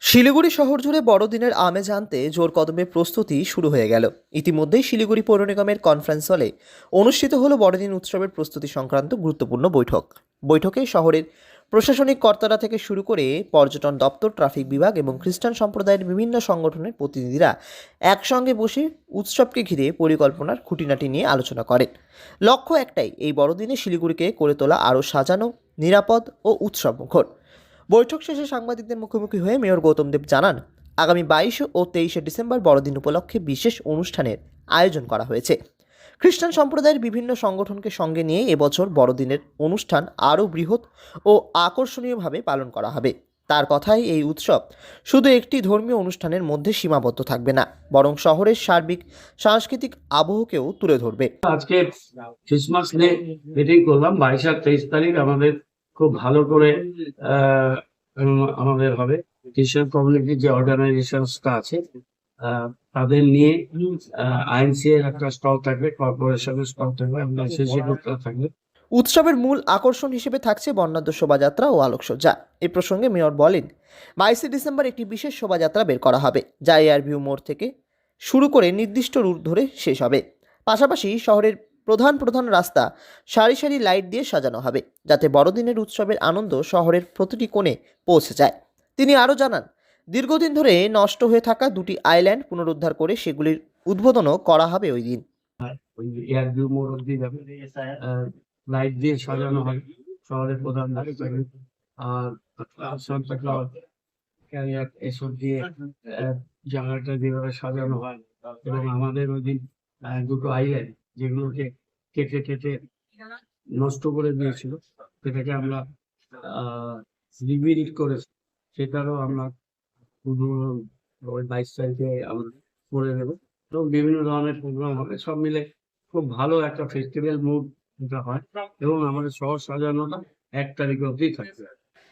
শিলিগুড়ি শহর জুড়ে বড়দিনের আমেজ আনতে জোর কদমে প্রস্তুতি শুরু হয়ে গেল। ইতিমধ্যেই শিলিগুড়ি পৌর নিগমের কনফারেন্স হলে অনুষ্ঠিত হলো বড়দিন উৎসবের প্রস্তুতি সংক্রান্ত গুরুত্বপূর্ণ বৈঠকে শহরের প্রশাসনিক কর্তারা থেকে শুরু করে পর্যটন দপ্তর, ট্রাফিক বিভাগ এবং খ্রিস্টান সম্প্রদায়ের বিভিন্ন সংগঠনের প্রতিনিধিরা একসঙ্গে বসে উৎসবকে ঘিরে পরিকল্পনার খুঁটিনাটি নিয়ে আলোচনা করেন। লক্ষ্য একটাই, এই বড়দিনে শিলিগুড়িকে করে তোলা আরও সাজানো, নিরাপদ ও উৎসবমুখর। বৈঠক শেষে সাংবাদিকদের মুখোমুখি হয়ে মেয়র গৌতম দেব জানান, আগামী 22 ও 23 ডিসেম্বর বড়দিন উপলক্ষে বিশেষ অনুষ্ঠানের আয়োজন করা হয়েছে। খ্রিস্টান সম্প্রদায়ের বিভিন্ন সংগঠনকে সঙ্গে নিয়ে এবছর বড়দিনের অনুষ্ঠান আরও বৃহৎ ও আকর্ষণীয়ভাবে পালন করা হবে। তার কথায় এই উৎসব শুধু একটি ধর্মীয় অনুষ্ঠানের মধ্যে সীমাবদ্ধ থাকবে না, বরং শহরের সার্বিক সাংস্কৃতিক আবহকেও তুলে ধরবে। আজকে ক্রিসমাস ডে মিটিং করলাম, 22 আর 23 তারিখ আমাদের খুব ভালো করে আমাদের হবে। খ্রিস্টান কমিউনিটির যে অর্গানাইজেশনসটা আছে তাদের নিয়ে আইএনসি এর একটা স্টল থাকবে, কর্পোরেশনের স্টল থাকবে, থাকবে। উৎসবের মূল আকর্ষণ হিসেবে থাকছে বর্ণাঢ্য শোভাযাত্রা ও আলোকসজ্জা। এই প্রসঙ্গে মেয়র বলেন, 22 ডিসেম্বর একটি বিশেষ শোভাযাত্রা বের করা হবে, যা এয়ারভিউ মোড় থেকে শুরু করে নির্দিষ্ট রুট ধরে শেষ হবে। পাশাপাশি শহরের প্রধান রাস্তা সারি সারি লাইট দিয়ে সাজানো হবে, যাতে বড়দিনের উৎসবের আনন্দ শহরের প্রতিটি কোণে পৌঁছে যায়। তিনি আরও জানান, দীর্ঘদিন ধরে নষ্ট হয়ে থাকা দুটি আইল্যান্ড পুনরুদ্ধার করে সেগুলির উদ্বোধনও করা হবে ওই দিন। এয়ারভিউ মোড় অব্দি যাবে, লাইট দিয়ে সাজানো হয় শহরের প্রধান রাস্তা, আর সান্তা ক্লজ ক্যারিয়ার এসব দিয়ে জায়গাটা যেভাবে সাজানো হয়। এবং আমাদের ওই দিন দুটো আইল্যান্ড যেগুলোকে কেটে কেটে নষ্ট করে দিয়েছিল, সেটাকে আমরা রিবিল্ড করেছি, সেটারও আমরা 22 তারিখে আমরা করে দেবো। এবং বিভিন্ন ধরনের প্রোগ্রাম হবে, সব মিলে খুব ভালো একটা ফেস্টিভ্যাল মুড এটা হয়। এবং আমাদের শহর সাজানোটা 1 তারিখ অবধি থাকবে।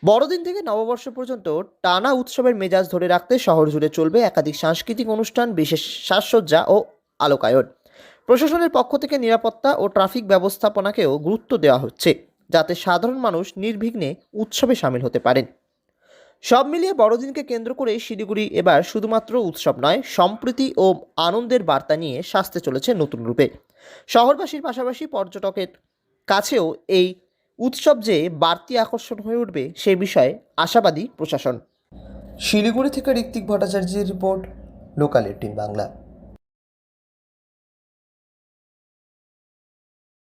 বড়দিন থেকে নববর্ষ পর্যন্ত টানা উৎসবের মেজাজ ধরে রাখতে শহর জুড়ে চলবে একাধিক সাংস্কৃতিক অনুষ্ঠান, বিশেষ সাজসজ্জা ও আলোকায়ন। প্রশাসনের পক্ষ থেকে নিরাপত্তা ও ট্রাফিক ব্যবস্থাপনাকেও গুরুত্ব দেওয়া হচ্ছে, যাতে সাধারণ মানুষ নির্বিঘ্নে উৎসবে সামিল হতে পারেন। সব মিলিয়ে বড়দিনকে কেন্দ্র করে শিলিগুড়ি এবার শুধুমাত্র উৎসব নয়, সম্প্রীতি ও আনন্দের বার্তা নিয়ে সাজতে চলেছে নতুন রূপে। শহরবাসীর পাশাপাশি পর্যটকের কাছেও এই উৎসব যে বাড়তি আকর্ষণ হয়ে উঠবে সে বিষয়ে আশাবাদী প্রশাসন। শিলিগুড়ি থেকে ঋত্বিক ভট্টাচার্যের রিপোর্ট, লোকাল 18 বাংলা।